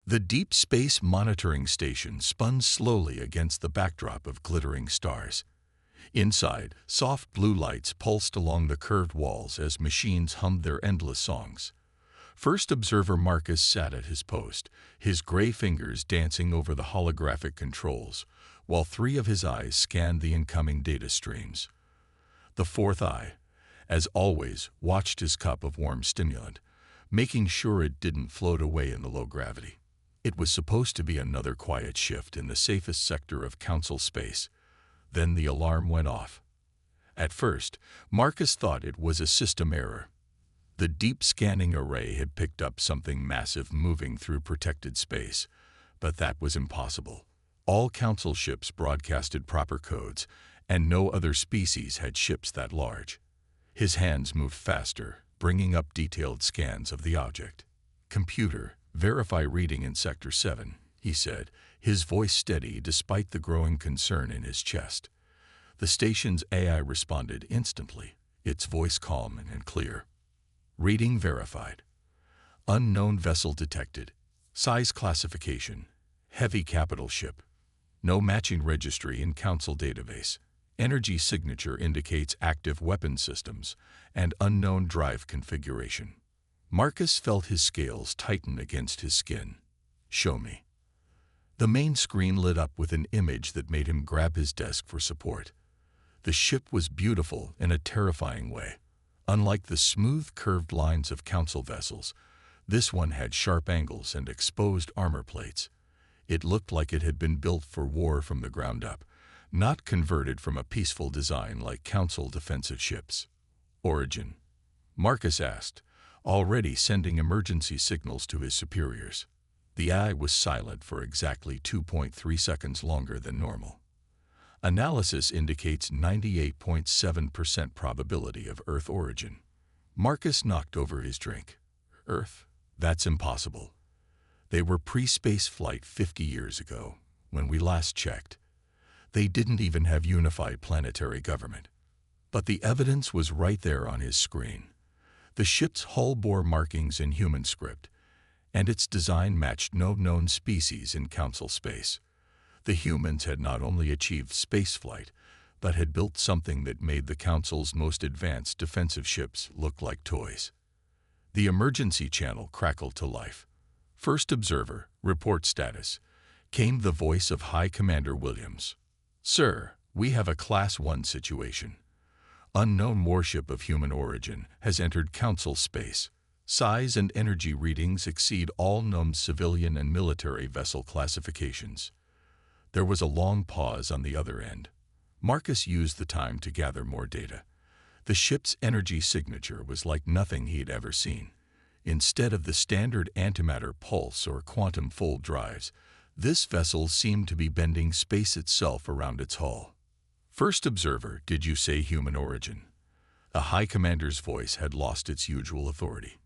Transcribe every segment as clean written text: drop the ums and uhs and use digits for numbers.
The Deep Space Monitoring Station spun slowly against the backdrop of glittering stars. Inside, soft blue lights pulsed along the curved walls as machines hummed their endless songs. First observer Marcus sat at his post, his gray fingers dancing over the holographic controls, while three of his eyes scanned the incoming data streams. The fourth eye, as always, watched his cup of warm stimulant, making sure it didn't float away in the low gravity. It was supposed to be another quiet shift in the safest sector of Council space. Then the alarm went off. At first, Marcus thought it was a system error. The deep scanning array had picked up something massive moving through protected space, but that was impossible. All Council ships broadcasted proper codes, and no other species had ships that large. His hands moved faster, bringing up detailed scans of the object. "Computer, verify reading in Sector 7, he said, his voice steady despite the growing concern in his chest. The station's AI responded instantly, its voice calm and clear. "Reading verified. Unknown vessel detected. Size classification. Heavy capital ship. No matching registry in Council database. Energy signature indicates active weapon systems and unknown drive configuration." Marcus felt his scales tighten against his skin. "Show me." The main screen lit up with an image that made him grab his desk for support. The ship was beautiful in a terrifying way. Unlike the smooth, curved lines of Council vessels, this one had sharp angles and exposed armor plates. It looked like it had been built for war from the ground up, not converted from a peaceful design like Council defensive ships. "Origin?" Marcus asked, already sending emergency signals to his superiors. The eye was silent for exactly 2.3 seconds longer than normal. "Analysis indicates 98.7% probability of Earth origin." Marcus knocked over his drink. "Earth? That's impossible. They were pre-space flight 50 years ago, when we last checked. They didn't even have unified planetary government." But the evidence was right there on his screen. The ship's hull bore markings in human script, and its design matched no known species in Council space. The humans had not only achieved spaceflight, but had built something that made the Council's most advanced defensive ships look like toys. The emergency channel crackled to life. "First observer, report status," came the voice of High Commander Williams. "Sir, we have a Class 1 situation. Unknown warship of human origin has entered Council space. Size and energy readings exceed all known civilian and military vessel classifications." There was a long pause on the other end. Marcus used the time to gather more data. The ship's energy signature was like nothing he'd ever seen. Instead of the standard antimatter pulse or quantum fold drives, this vessel seemed to be bending space itself around its hull. "First observer, did you say human origin?" A High Commander's voice had lost its usual authority.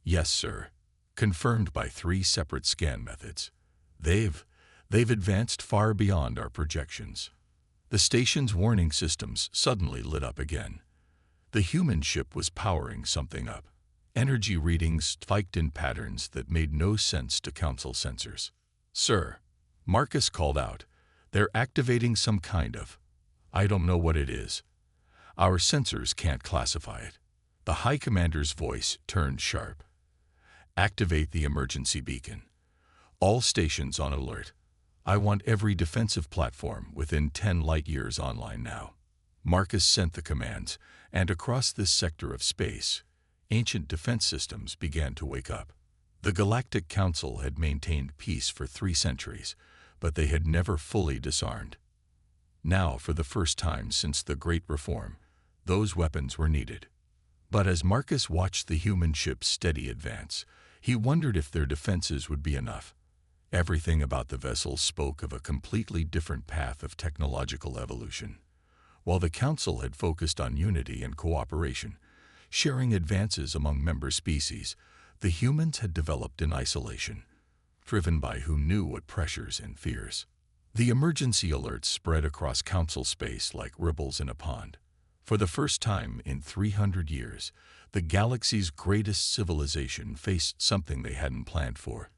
"Yes, sir. Confirmed by 3 separate scan methods. They've advanced far beyond our projections." The station's warning systems suddenly lit up again. The human ship was powering something up. Energy readings spiked in patterns that made no sense to Council sensors. "Sir," Marcus called out, "they're activating some kind of... I don't know what it is. Our sensors can't classify it." The High Commander's voice turned sharp. "Activate the emergency beacon. All stations on alert. I want every defensive platform within 10 light-years online now." Marcus sent the commands, and across this sector of space, ancient defense systems began to wake up. The Galactic Council had maintained peace for 3 centuries, but they had never fully disarmed. Now, for the first time since the Great Reform, those weapons were needed. But as Marcus watched the human ship's steady advance, he wondered if their defenses would be enough. Everything about the vessel spoke of a completely different path of technological evolution. While the Council had focused on unity and cooperation, sharing advances among member species, the humans had developed in isolation, driven by who knew what pressures and fears. The emergency alerts spread across Council space like ripples in a pond. For the first time in 300 years, the galaxy's greatest civilization faced something they hadn't planned for.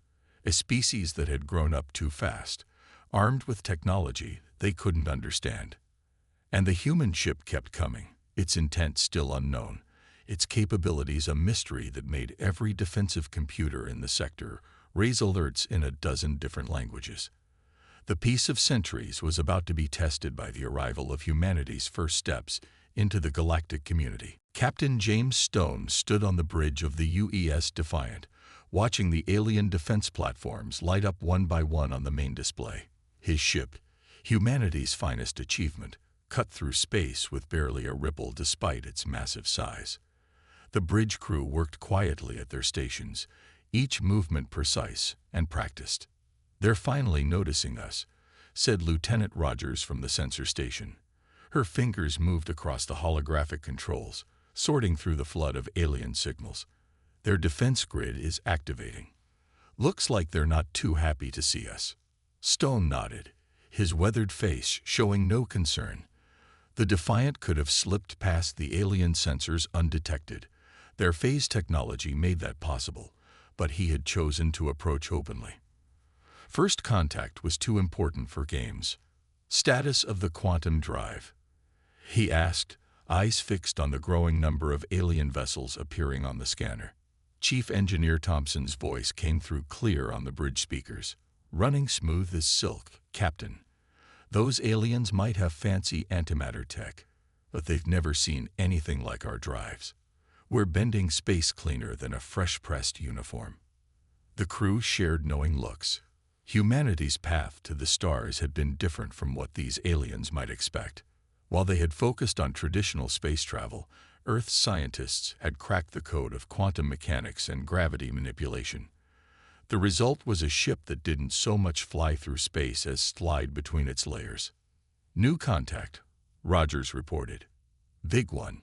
a species that had grown up too fast, armed with technology they couldn't understand. And the human ship kept coming, its intent still unknown, its capabilities a mystery that made every defensive computer in the sector raise alerts in a dozen different languages. The peace of centuries was about to be tested by the arrival of humanity's first steps into the galactic community. Captain James Stone stood on the bridge of the UES Defiant, watching the alien defense platforms light up one by one on the main display. His ship, humanity's finest achievement, cut through space with barely a ripple despite its massive size. The bridge crew worked quietly at their stations, each movement precise and practiced. "They're finally noticing us," said Lieutenant Rogers from the sensor station. Her fingers moved across the holographic controls, sorting through the flood of alien signals. "Their defense grid is activating. Looks like they're not too happy to see us." Stone nodded, his weathered face showing no concern. The Defiant could have slipped past the alien sensors undetected. Their phase technology made that possible, but he had chosen to approach openly. First contact was too important for games. "Status of the quantum drive?" he asked, eyes fixed on the growing number of alien vessels appearing on the scanner. Chief Engineer Thompson's voice came through clear on the bridge speakers. "Running smooth as silk, Captain. Those aliens might have fancy antimatter tech, but they've never seen anything like our drives. We're bending space cleaner than a fresh-pressed uniform." The crew shared knowing looks. Humanity's path to the stars had been different from what these aliens might expect. While they had focused on traditional space travel, Earth's scientists had cracked the code of quantum mechanics and gravity manipulation. The result was a ship that didn't so much fly through space as slide between its layers. "New contact," Rogers reported. "Big one.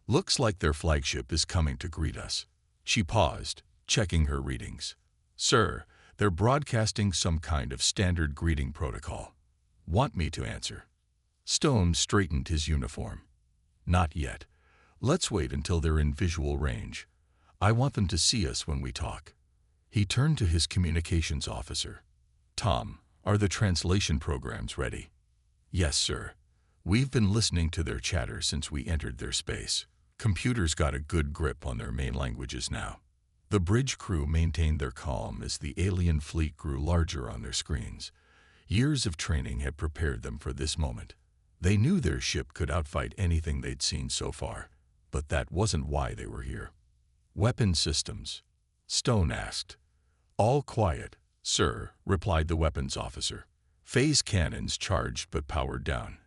Looks like their flagship is coming to greet us." She paused, checking her readings. "Sir, they're broadcasting some kind of standard greeting protocol. Want me to answer?" Stone straightened his uniform. "Not yet. Let's wait until they're in visual range. I want them to see us when we talk." He turned to his communications officer. "Tom, are the translation programs ready?" "Yes, sir. We've been listening to their chatter since we entered their space. Computers got a good grip on their main languages now." The bridge crew maintained their calm as the alien fleet grew larger on their screens. Years of training had prepared them for this moment. They knew their ship could outfight anything they'd seen so far, but that wasn't why they were here. "Weapon systems?" Stone asked. "All quiet, sir," replied the weapons officer. "Phase cannons charged but powered down.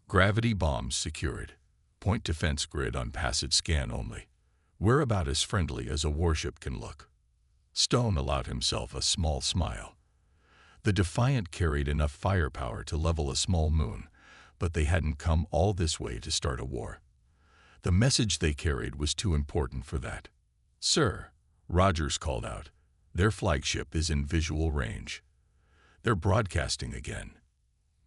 Gravity bombs secured. Point defense grid on passage scan only. We're about as friendly as a warship can look." Stone allowed himself a small smile. The Defiant carried enough firepower to level a small moon, but they hadn't come all this way to start a war. The message they carried was too important for that. "Sir," Rogers called out, "their flagship is in visual range. They're broadcasting again."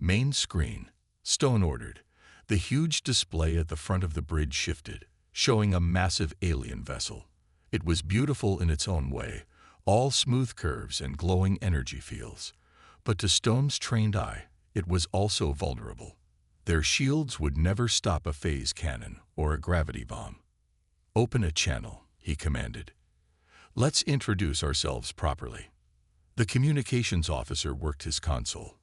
"Main screen," Stone ordered. The huge display at the front of the bridge shifted, showing a massive alien vessel. It was beautiful in its own way, all smooth curves and glowing energy fields. But to Stone's trained eye, it was also vulnerable. Their shields would never stop a phase cannon or a gravity bomb. "Open a channel," he commanded. "Let's introduce ourselves properly." The communications officer worked his console.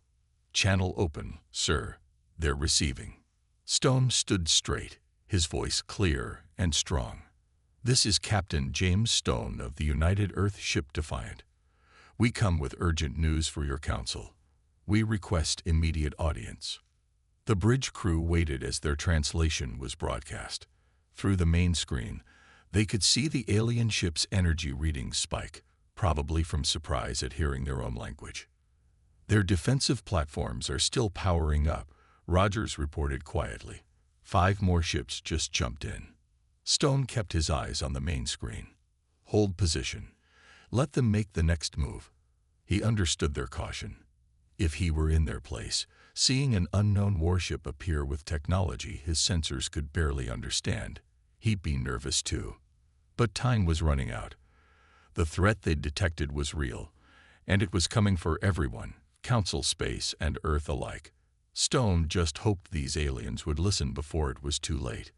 "Channel open, sir. They're receiving." Stone stood straight, his voice clear and strong. "This is Captain James Stone of the United Earth Ship Defiant. We come with urgent news for your council. We request immediate audience." The bridge crew waited as their translation was broadcast. Through the main screen, they could see the alien ship's energy readings spike, probably from surprise at hearing their own language. "Their defensive platforms are still powering up," Rogers reported quietly. 5 more ships just jumped in. Stone kept his eyes on the main screen. "Hold position. Let them make the next move." He understood their caution. If he were in their place, seeing an unknown warship appear with technology his sensors could barely understand, he'd be nervous too. But time was running out. The threat they'd detected was real, And it was coming for everyone, Council Space and Earth alike. Stone just hoped these aliens would listen before it was too late.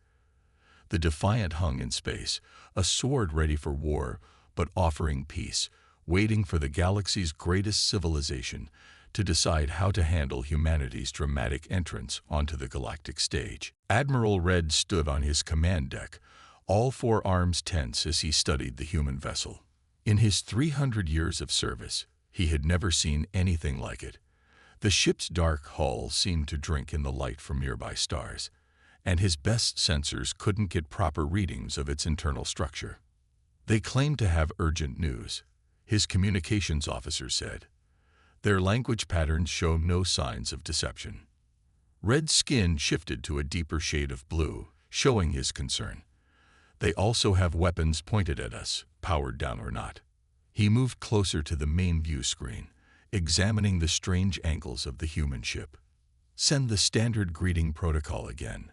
The Defiant hung in space, a sword ready for war, but offering peace, waiting for the galaxy's greatest civilization to decide how to handle humanity's dramatic entrance onto the galactic stage. Admiral Red stood on his command deck, all four arms tense as he studied the human vessel. In his 300 years of service, he had never seen anything like it. The ship's dark hull seemed to drink in the light from nearby stars, and his best sensors couldn't get proper readings of its internal structure. They claimed to have urgent news, his communications officer said. Their language patterns show no signs of deception. Red's skin shifted to a deeper shade of blue, showing his concern. They also have weapons pointed at us, powered down or not. He moved closer to the main view screen, examining the strange angles of the human ship. Send the standard greeting protocol again,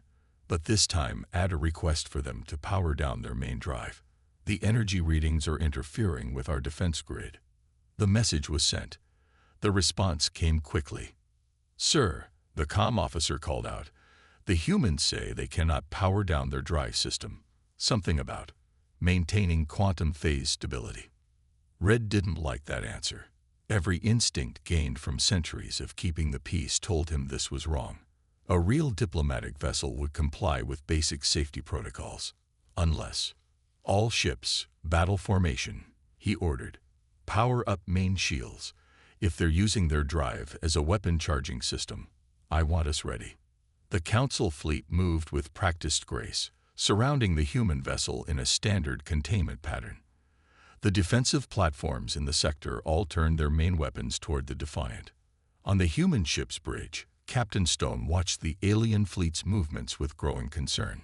but this time add a request for them to power down their main drive. The energy readings are interfering with our defense grid. The message was sent. The response came quickly. Sir, the comm officer called out, the humans say they cannot power down their drive system. Something about maintaining quantum phase stability. Red didn't like that answer. Every instinct gained from centuries of keeping the peace told him this was wrong. A real diplomatic vessel would comply with basic safety protocols. Unless all ships, battle formation, he ordered. Power up main shields. If they're using their drive as a weapon charging system, I want us ready. The Council fleet moved with practiced grace, surrounding the human vessel in a standard containment pattern. The defensive platforms in the sector all turned their main weapons toward the Defiant. On the human ship's bridge, Captain Stone watched the alien fleet's movements with growing concern.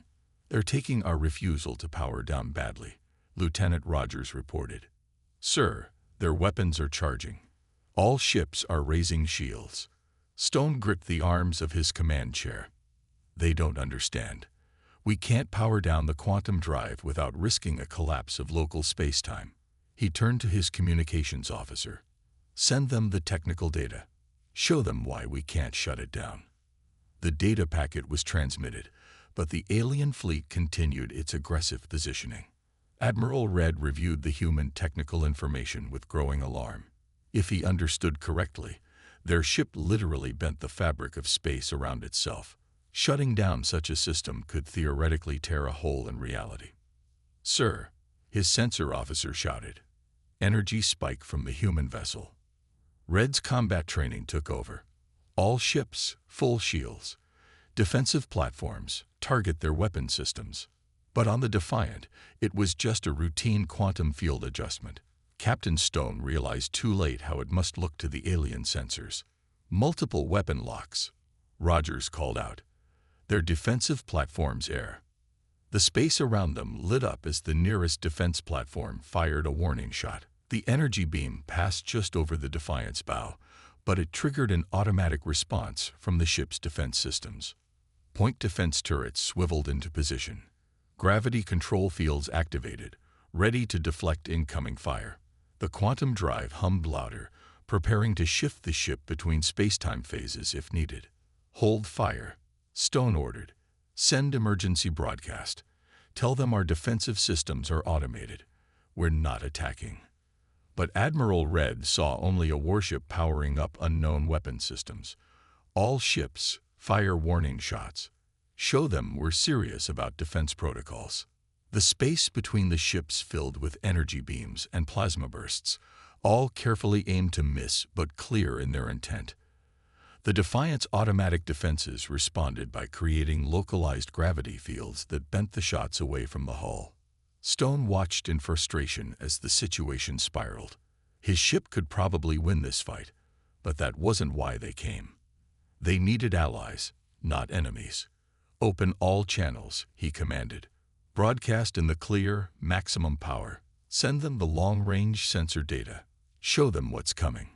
They're taking our refusal to power down badly, Lieutenant Rogers reported. Sir, their weapons are charging. All ships are raising shields. Stone gripped the arms of his command chair. They don't understand. We can't power down the quantum drive without risking a collapse of local space-time. He turned to his communications officer. Send them the technical data. Show them why we can't shut it down. The data packet was transmitted, but the alien fleet continued its aggressive positioning. Admiral Red reviewed the human technical information with growing alarm. If he understood correctly, their ship literally bent the fabric of space around itself. Shutting down such a system could theoretically tear a hole in reality. Sir, his sensor officer shouted. Energy spike from the human vessel. Red's combat training took over. All ships, full shields. Defensive platforms, target their weapon systems. But on the Defiant, it was just a routine quantum field adjustment. Captain Stone realized too late how it must look to the alien sensors. Multiple weapon locks. Rogers called out. Their defensive platforms air. The space around them lit up as the nearest defense platform fired a warning shot. The energy beam passed just over the Defiant's bow, but it triggered an automatic response from the ship's defense systems. Point defense turrets swiveled into position. Gravity control fields activated, ready to deflect incoming fire. The quantum drive hummed louder, preparing to shift the ship between space-time phases if needed. Hold fire, Stone ordered. Send emergency broadcast. Tell them our defensive systems are automated. We're not attacking. But Admiral Red saw only a warship powering up unknown weapon systems. All ships, fire warning shots. Show them we're serious about defense protocols. The space between the ships filled with energy beams and plasma bursts, all carefully aimed to miss but clear in their intent. The Defiant's automatic defenses responded by creating localized gravity fields that bent the shots away from the hull. Stone watched in frustration as the situation spiraled. His ship could probably win this fight, but that wasn't why they came. They needed allies, not enemies. Open all channels, he commanded. Broadcast in the clear, maximum power. Send them the long-range sensor data. Show them what's coming.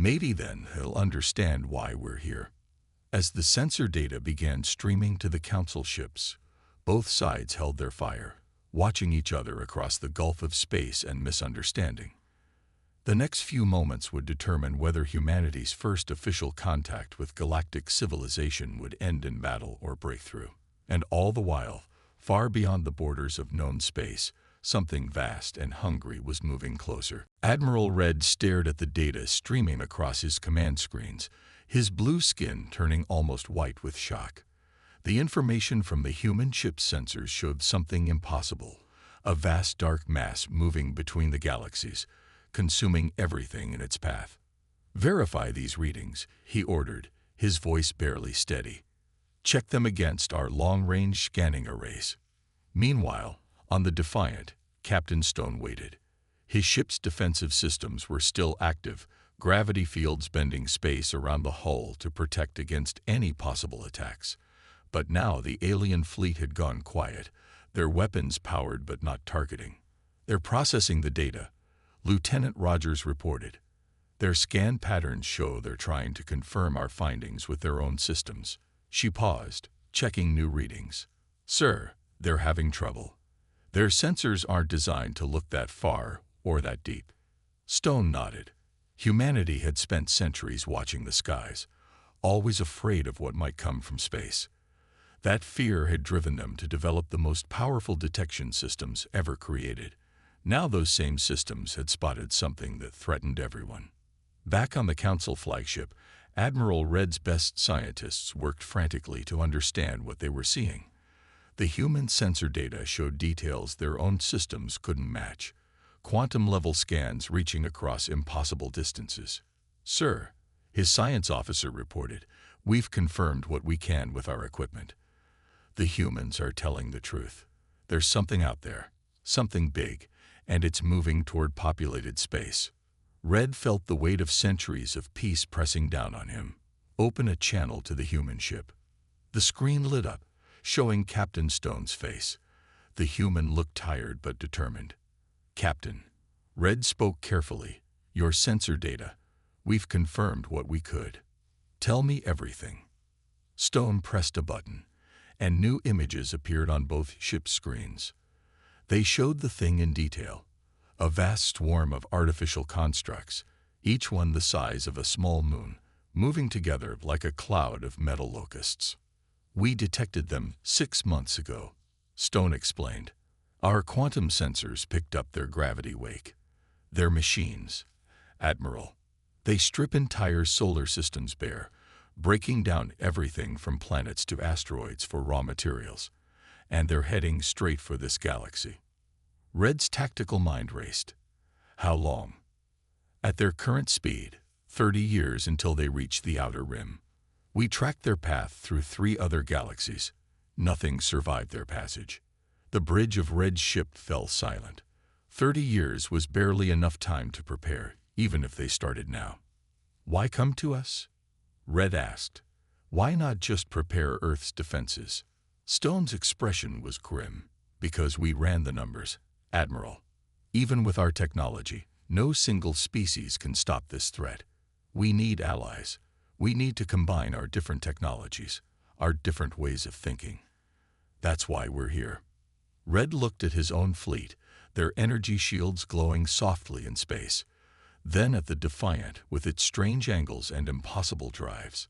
Maybe then he'll understand why we're here. As the sensor data began streaming to the Council ships, both sides held their fire, watching each other across the gulf of space and misunderstanding. The next few moments would determine whether humanity's first official contact with galactic civilization would end in battle or breakthrough. And all the while, far beyond the borders of known space, something vast and hungry was moving closer. Admiral Red stared at the data streaming across his command screens, his blue skin turning almost white with shock. The information from the human ship's sensors showed something impossible, a vast dark mass moving between the galaxies, consuming everything in its path. "Verify these readings," he ordered, his voice barely steady. "Check them against our long-range scanning arrays." Meanwhile, on the Defiant, Captain Stone waited. His ship's defensive systems were still active, gravity fields bending space around the hull to protect against any possible attacks. But now the alien fleet had gone quiet, their weapons powered but not targeting. "They're processing the data," Lieutenant Rogers reported. "Their scan patterns show they're trying to confirm our findings with their own systems." She paused, checking new readings. "Sir, they're having trouble. Their sensors aren't designed to look that far or that deep." Stone nodded. Humanity had spent centuries watching the skies, always afraid of what might come from space. That fear had driven them to develop the most powerful detection systems ever created. Now those same systems had spotted something that threatened everyone. Back on the Council flagship, Admiral Red's best scientists worked frantically to understand what they were seeing. The human sensor data showed details their own systems couldn't match, quantum-level scans reaching across impossible distances. "Sir," his science officer reported, "we've confirmed what we can with our equipment. The humans are telling the truth. There's something out there, something big, and it's moving toward populated space." Red felt the weight of centuries of peace pressing down on him. "Open a channel to the human ship." The screen lit up, showing Captain Stone's face. The human looked tired but determined. "Captain," Red spoke carefully, "your sensor data. We've confirmed what we could. Tell me everything." Stone pressed a button, and new images appeared on both ship screens. They showed the thing in detail. A vast swarm of artificial constructs, each one the size of a small moon, moving together like a cloud of metal locusts. "We detected them 6 months ago," Stone explained. "Our quantum sensors picked up their gravity wake. They're machines, Admiral. They strip entire solar systems bare, breaking down everything from planets to asteroids for raw materials. And they're heading straight for this galaxy." Red's tactical mind raced. "How long?" "At their current speed, 30 years until they reach the outer rim. We tracked their path through 3 other galaxies. Nothing survived their passage." The bridge of Red's ship fell silent. 30 years was barely enough time to prepare, even if they started now. "Why come to us?" Red asked. "Why not just prepare Earth's defenses?" Stone's expression was grim. "Because we ran the numbers, Admiral. Even with our technology, no single species can stop this threat. We need allies. We need to combine our different technologies, our different ways of thinking. That's why we're here." Red looked at his own fleet, their energy shields glowing softly in space, then at the Defiant with its strange angles and impossible drives.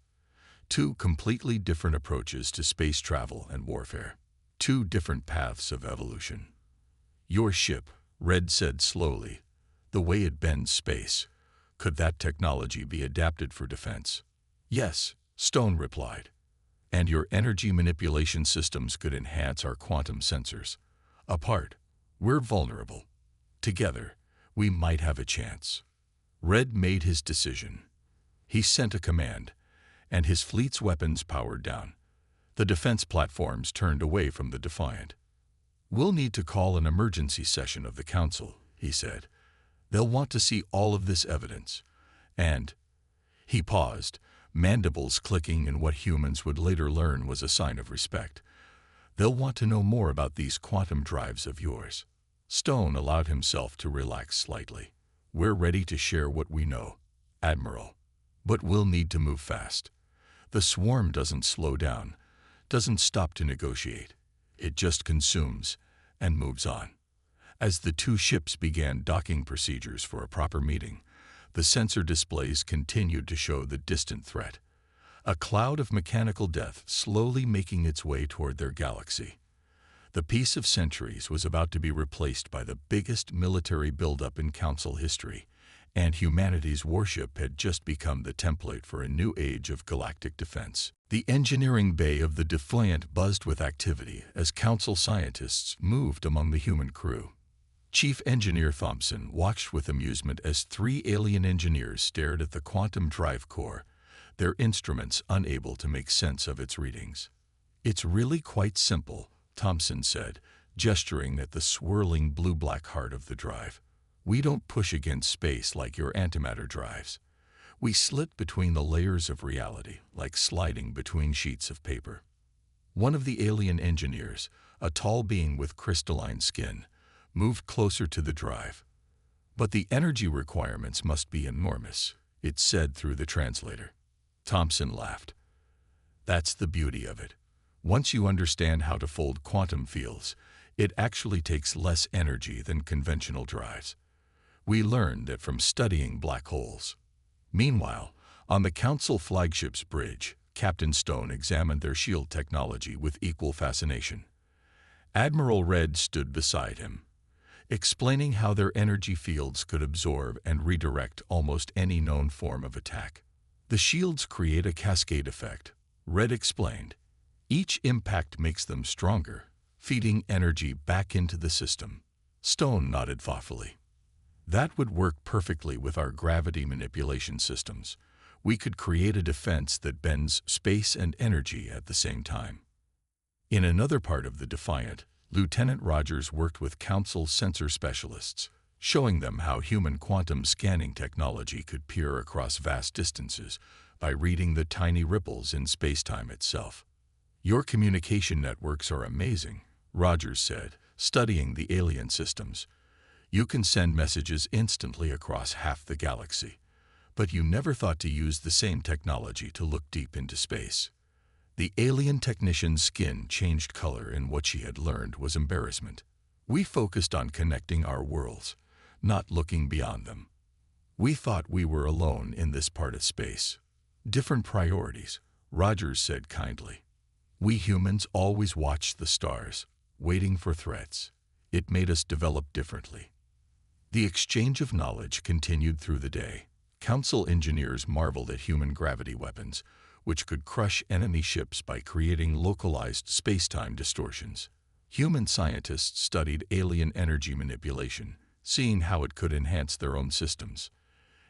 2 completely different approaches to space travel and warfare. 2 different paths of evolution. "Your ship," Red said slowly, "the way it bends space, could that technology be adapted for defense?" "Yes," Stone replied. "And your energy manipulation systems could enhance our quantum sensors. Apart, we're vulnerable. Together, we might have a chance." Red made his decision. He sent a command, and his fleet's weapons powered down. The defense platforms turned away from the Defiant. "We'll need to call an emergency session of the Council," he said. "They'll want to see all of this evidence. And—" He paused, mandibles clicking in what humans would later learn was a sign of respect. "They'll want to know more about these quantum drives of yours." Stone allowed himself to relax slightly. "We're ready to share what we know, Admiral. But we'll need to move fast. The swarm doesn't slow down, doesn't stop to negotiate. It just consumes and moves on." As the 2 ships began docking procedures for a proper meeting, The sensor displays continued to show the distant threat, a cloud of mechanical death slowly making its way toward their galaxy. The peace of centuries was about to be replaced by the biggest military buildup in Council history, and humanity's warship had just become the template for a new age of galactic defense. The engineering bay of the Defiant buzzed with activity as Council scientists moved among the human crew. Chief Engineer Thompson watched with amusement as 3 alien engineers stared at the quantum drive core, their instruments unable to make sense of its readings. "It's really quite simple," Thompson said, gesturing at the swirling blue-black heart of the drive. "We don't push against space like your antimatter drives. We slit between the layers of reality, like sliding between sheets of paper." One of the alien engineers, a tall being with crystalline skin, moved closer to the drive. "But the energy requirements must be enormous," it said through the translator. Thompson laughed. "That's the beauty of it. Once you understand how to fold quantum fields, it actually takes less energy than conventional drives. We learned that from studying black holes." Meanwhile, on the Council flagship's bridge, Captain Stone examined their shield technology with equal fascination. Admiral Red stood beside him, explaining how their energy fields could absorb and redirect almost any known form of attack. "The shields create a cascade effect," Red explained. "Each impact makes them stronger, feeding energy back into the system." Stone nodded thoughtfully. "That would work perfectly with our gravity manipulation systems. We could create a defense that bends space and energy at the same time." In another part of the Defiant, Lieutenant Rogers worked with Council sensor specialists, showing them how human quantum scanning technology could peer across vast distances by reading the tiny ripples in space-time itself. "Your communication networks are amazing," Rogers said, studying the alien systems. "You can send messages instantly across half the galaxy, but you never thought to use the same technology to look deep into space." The alien technician's skin changed color, and what she had learned was embarrassment. "We focused on connecting our worlds, not looking beyond them. We thought we were alone in this part of space." "Different priorities," Rogers said kindly. "We humans always watched the stars, waiting for threats. It made us develop differently." The exchange of knowledge continued through the day. Council engineers marveled at human gravity weapons, which could crush enemy ships by creating localized space-time distortions. Human scientists studied alien energy manipulation, seeing how it could enhance their own systems.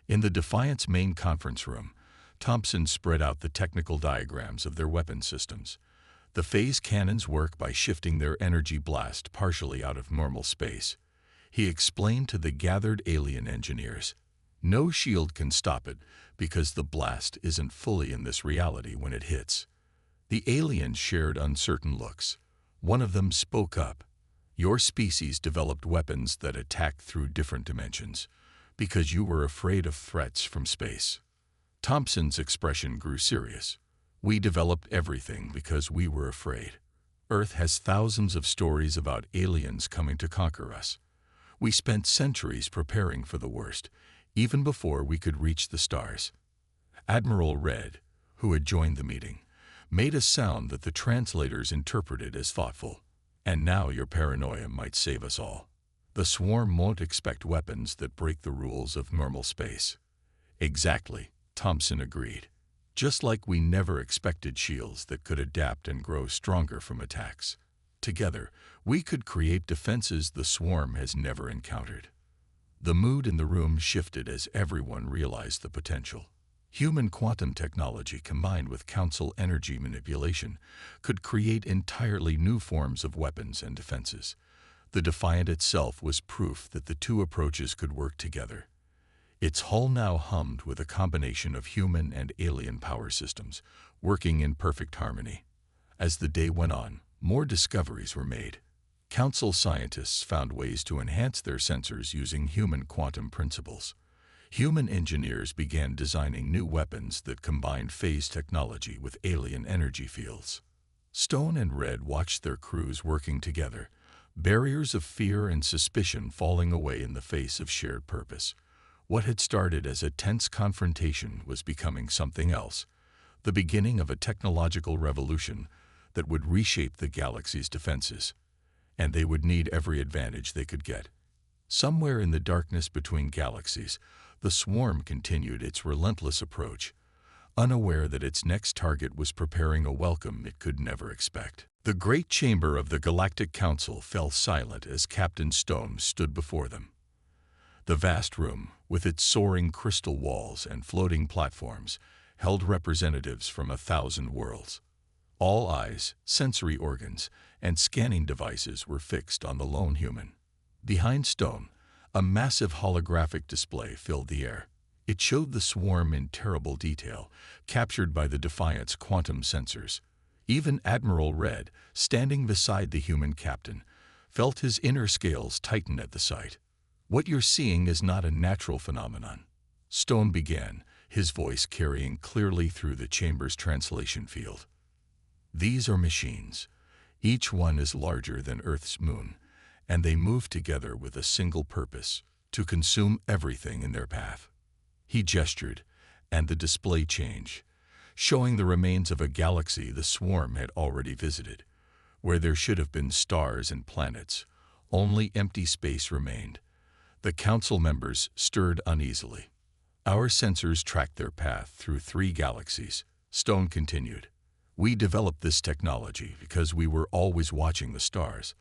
In the Defiant's main conference room, Thompson spread out the technical diagrams of their weapon systems. The phase cannons work by shifting their energy blast partially out of normal space. He explained to the gathered alien engineers, "No shield can stop it because the blast isn't fully in this reality when it hits." The aliens shared uncertain looks. One of them spoke up. "Your species developed weapons that attack through different dimensions because you were afraid of threats from space." Thompson's expression grew serious. "We developed everything because we were afraid. Earth has thousands of stories about aliens coming to conquer us. We spent centuries preparing for the worst, even before we could reach the stars." Admiral Red, who had joined the meeting, made a sound that the translators interpreted as thoughtful. "And now your paranoia might save us all. The swarm won't expect weapons that break the rules of normal space." "Exactly," Thompson agreed. "Just like we never expected shields that could adapt and grow stronger from attacks. Together, we could create defenses the swarm has never encountered." The mood in the room shifted as everyone realized the potential. Human quantum technology combined with Council energy manipulation could create entirely new forms of weapons and defenses. The Defiant itself was proof that the two approaches could work together. Its hull now hummed with a combination of human and alien power systems, working in perfect harmony. As the day went on, more discoveries were made. Council scientists found ways to enhance their sensors using human quantum principles. Human engineers began designing new weapons that combined phase technology with alien energy fields. Stone and Red watched their crews working together, barriers of fear and suspicion falling away in the face of shared purpose. What had started as a tense confrontation was becoming something else, the beginning of a technological revolution that would reshape the galaxy's defenses, and they would need every advantage they could get. Somewhere in the darkness between galaxies, the swarm continued its relentless approach, unaware that its next target was preparing a welcome it could never expect. The great chamber of the Galactic Council fell silent as Captain Stone stood before them. The vast room, with its soaring crystal walls and floating platforms, held representatives from 1,000 worlds. All eyes, sensory organs, and scanning devices were fixed on the lone human. Behind Stone, a massive holographic display filled the air. It showed the swarm in terrible detail, captured by the Defiant's quantum sensors. Even Admiral Red, standing beside the human captain, felt his inner scales tighten at the sight. "What you're seeing is not a natural phenomenon," Stone began, his voice carrying clearly through the chamber's translation field. "These are machines. Each one is larger than Earth's moon, and they move together with a single purpose: to consume everything in their path." He gestured, and the display changed, showing the remains of a galaxy the swarm had already visited. Where there should have been stars and planets, only empty space remained. The council members stirred uneasily. "Our sensors tracked their path through 3 galaxies," Stone continued. "We developed this technology because we were always watching the stars,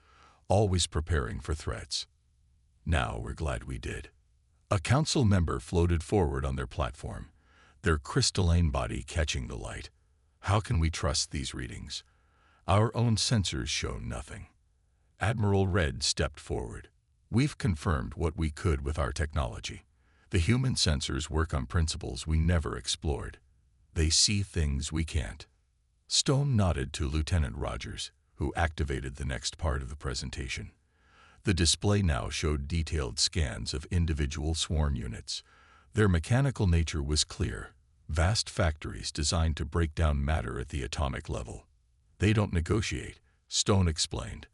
always preparing for threats. Now we're glad we did." A council member floated forward on their platform, their crystalline body catching the light. "How can we trust these readings? Our own sensors show nothing." Admiral Red stepped forward. "We've confirmed what we could with our technology. The human sensors work on principles we never explored. They see things we can't." Stone nodded to Lieutenant Rogers, who activated the next part of the presentation. The display now showed detailed scans of individual swarm units. Their mechanical nature was clear: vast factories designed to break down matter at the atomic level. "They don't negotiate," Stone explained.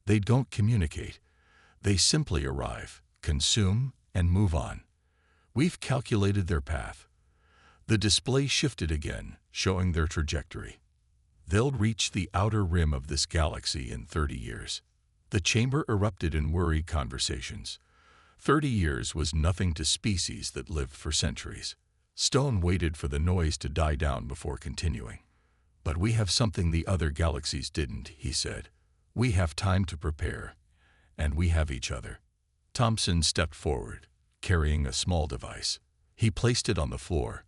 "They don't communicate. They simply arrive, consume, and move on. We've calculated their path." The display shifted again, showing their trajectory. "They'll reach the outer rim of this galaxy in 30 years. The chamber erupted in worried conversations. 30 years was nothing to species that lived for centuries. Stone waited for the noise to die down before continuing. "But we have something the other galaxies didn't," he said. "We have time to prepare, and we have each other." Thompson stepped forward, carrying a small device. He placed it on the floor,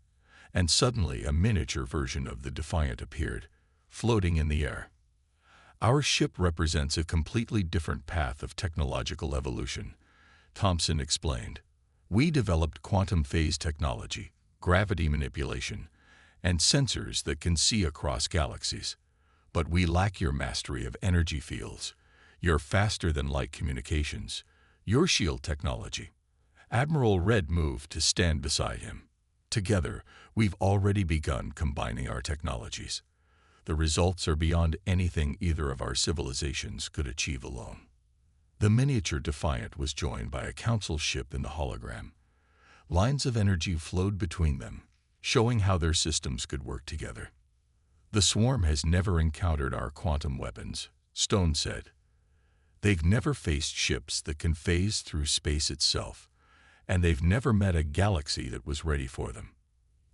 and suddenly a miniature version of the Defiant appeared, floating in the air. "Our ship represents a completely different path of technological evolution," Thompson explained. "We developed quantum phase technology, gravity manipulation, and sensors that can see across galaxies. But we lack your mastery of energy fields, your faster-than-light communications, your shield technology." Admiral Red moved to stand beside him. "Together, we've already begun combining our technologies. The results are beyond anything either of our civilizations could achieve alone." The miniature Defiant was joined by a council ship in the hologram. Lines of energy flowed between them, showing how their systems could work together. "The swarm has never encountered our quantum weapons," Stone said. "They've never faced ships that can phase through space itself, and they've never met a galaxy that was ready for them."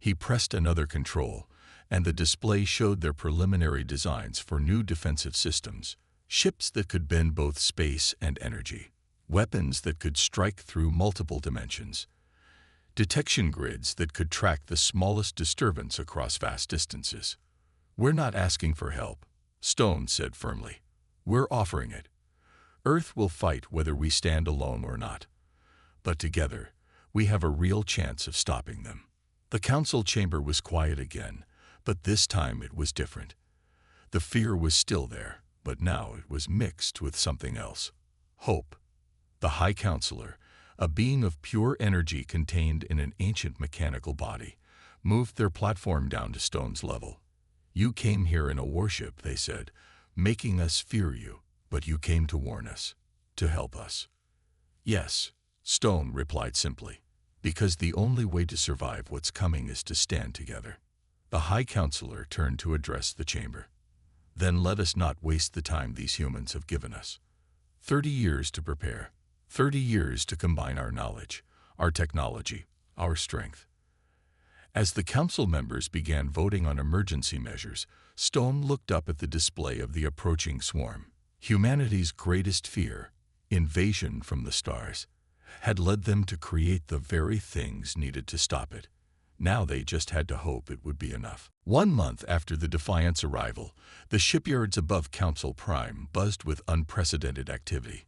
He pressed another control, and the display showed their preliminary designs for new defensive systems: ships that could bend both space and energy, weapons that could strike through multiple dimensions, detection grids that could track the smallest disturbance across vast distances. "We're not asking for help," Stone said firmly. "We're offering it. Earth will fight whether we stand alone or not. But together, we have a real chance of stopping them." The council chamber was quiet again, but this time it was different. The fear was still there, but now it was mixed with something else: hope. The High Counselor, a being of pure energy contained in an ancient mechanical body, moved their platform down to Stone's level. "You came here in a warship," they said, "making us fear you, but you came to warn us, to help us." "Yes," Stone replied simply, Because the only way to survive what's coming is to stand together. The High Counselor turned to address the chamber. Then let us not waste the time these humans have given us. 30 years to prepare. 30 years to combine our knowledge, our technology, our strength. As the council members began voting on emergency measures, Stone looked up at the display of the approaching swarm. Humanity's greatest fear, invasion from the stars, had led them to create the very things needed to stop it. Now they just had to hope it would be enough. 1 month after the Defiant's arrival, the shipyards above Council Prime buzzed with unprecedented activity.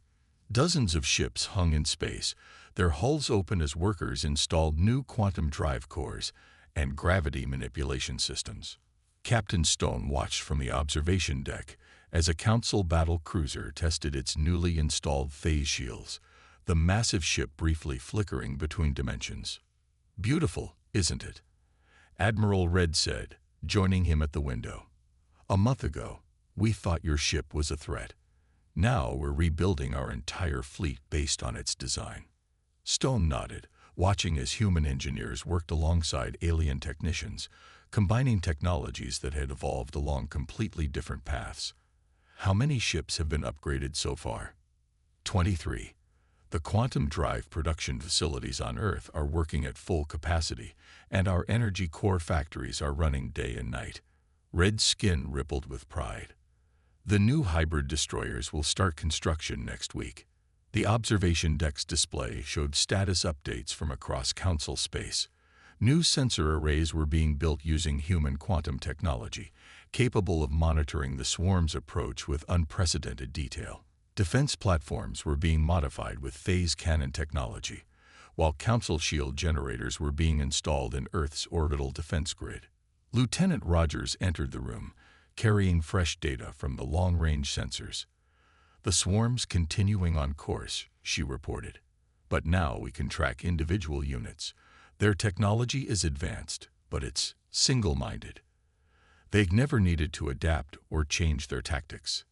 Dozens of ships hung in space, their hulls open as workers installed new quantum drive cores and gravity manipulation systems. Captain Stone watched from the observation deck as a Council battle cruiser tested its newly installed phase shields, the massive ship briefly flickering between dimensions. "Beautiful, isn't it?" Admiral Red said, joining him at the window. "A month ago, we thought your ship was a threat. Now we're rebuilding our entire fleet based on its design." Stone nodded, watching as human engineers worked alongside alien technicians, combining technologies that had evolved along completely different paths. "How many ships have been upgraded so far?" 23. The quantum drive production facilities on Earth are working at full capacity, and our energy core factories are running day and night. Red's skin rippled with pride. The new hybrid destroyers will start construction next week. The observation deck's display showed status updates from across Council space. New sensor arrays were being built using human quantum technology, capable of monitoring the swarm's approach with unprecedented detail. Defense platforms were being modified with phase cannon technology, while Council shield generators were being installed in Earth's orbital defense grid. Lieutenant Rogers entered the room, carrying fresh data from the long-range sensors. "The swarm's continuing on course," she reported. "But now we can track individual units. Their technology is advanced, but it's single-minded. They've never needed to adapt or change their tactics."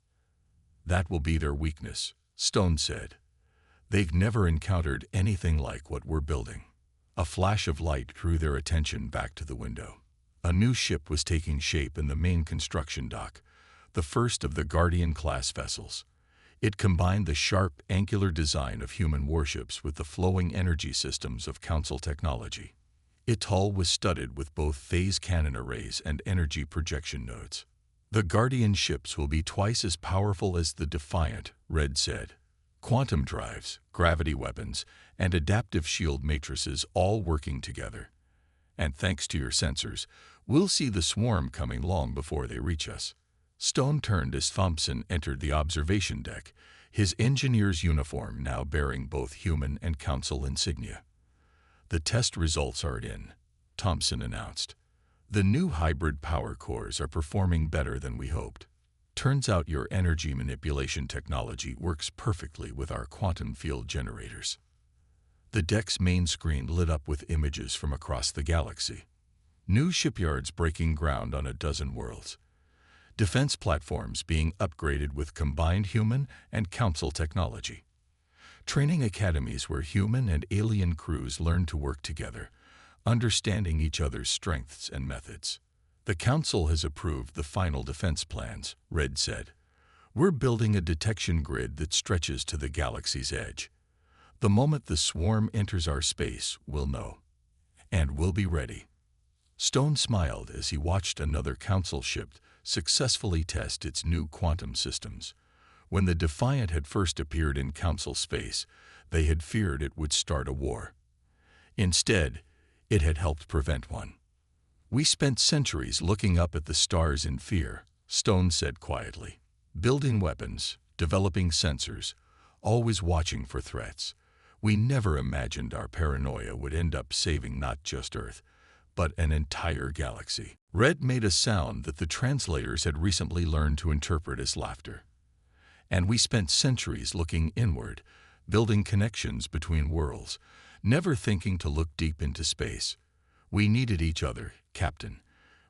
"That will be their weakness," Stone said. "They've never encountered anything like what we're building." A flash of light drew their attention back to the window. A new ship was taking shape in the main construction dock, the first of the Guardian-class vessels. It combined the sharp, angular design of human warships with the flowing energy systems of Council technology. Its hull was studded with both phase cannon arrays and energy projection nodes. "The Guardian ships will be twice as powerful as the Defiant," Red said. "Quantum drives, gravity weapons, and adaptive shield matrices all working together. And thanks to your sensors, we'll see the swarm coming long before they reach us." Stone turned as Thompson entered the observation deck, his engineer's uniform now bearing both human and Council insignia. "The test results are in," Thompson announced. "The new hybrid power cores are performing better than we hoped. Turns out your energy manipulation technology works perfectly with our quantum field generators." The deck's main screen lit up with images from across the galaxy. New shipyards breaking ground on a dozen worlds. Defense platforms being upgraded with combined human and Council technology. Training academies where human and alien crews learn to work together, understanding each other's strengths and methods. "The Council has approved the final defense plans," Red said. "We're building a detection grid that stretches to the galaxy's edge. The moment the swarm enters our space, we'll know. And we'll be ready." Stone smiled as he watched another Council ship successfully test its new quantum systems. When the Defiant had first appeared in Council space, they had feared it would start a war. Instead, it had helped prevent one. "We spent centuries looking up at the stars in fear," Stone said quietly. "Building weapons, developing sensors, always watching for threats. We never imagined our paranoia would end up saving not just Earth, but an entire galaxy." Red made a sound that the translators had recently learned to interpret as laughter. "And we spent centuries looking inward, building connections between worlds, never thinking to look deep into space. We needed each other, Captain.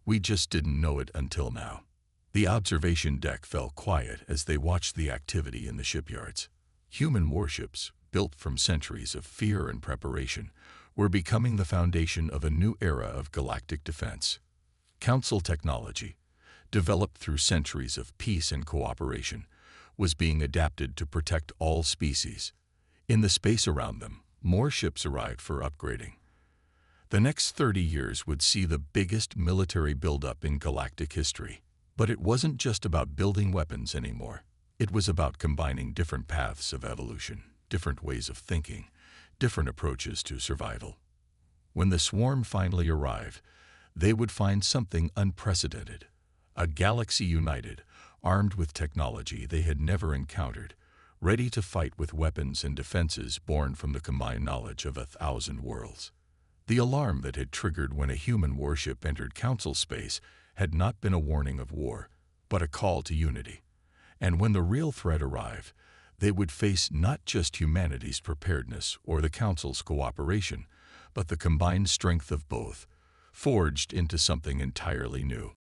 We just didn't know it until now." The observation deck fell quiet as they watched the activity in the shipyards. Human warships, built from centuries of fear and preparation, were becoming the foundation of a new era of galactic defense. Council technology, developed through centuries of peace and cooperation, was being adapted to protect all species. In the space around them, more ships arrived for upgrading. The next 30 years would see the biggest military buildup in galactic history. But it wasn't just about building weapons anymore. It was about combining different paths of evolution, different ways of thinking, different approaches to survival. When the swarm finally arrived, they would find something unprecedented. A galaxy united, armed with technology they had never encountered, ready to fight with weapons and defenses born from the combined knowledge of 1,000 worlds. The alarm that had triggered when a human warship entered Council space had not been a warning of war, but a call to unity. And when the real threat arrived, they would face not just humanity's preparedness or the Council's cooperation, but the combined strength of both, forged into something entirely new.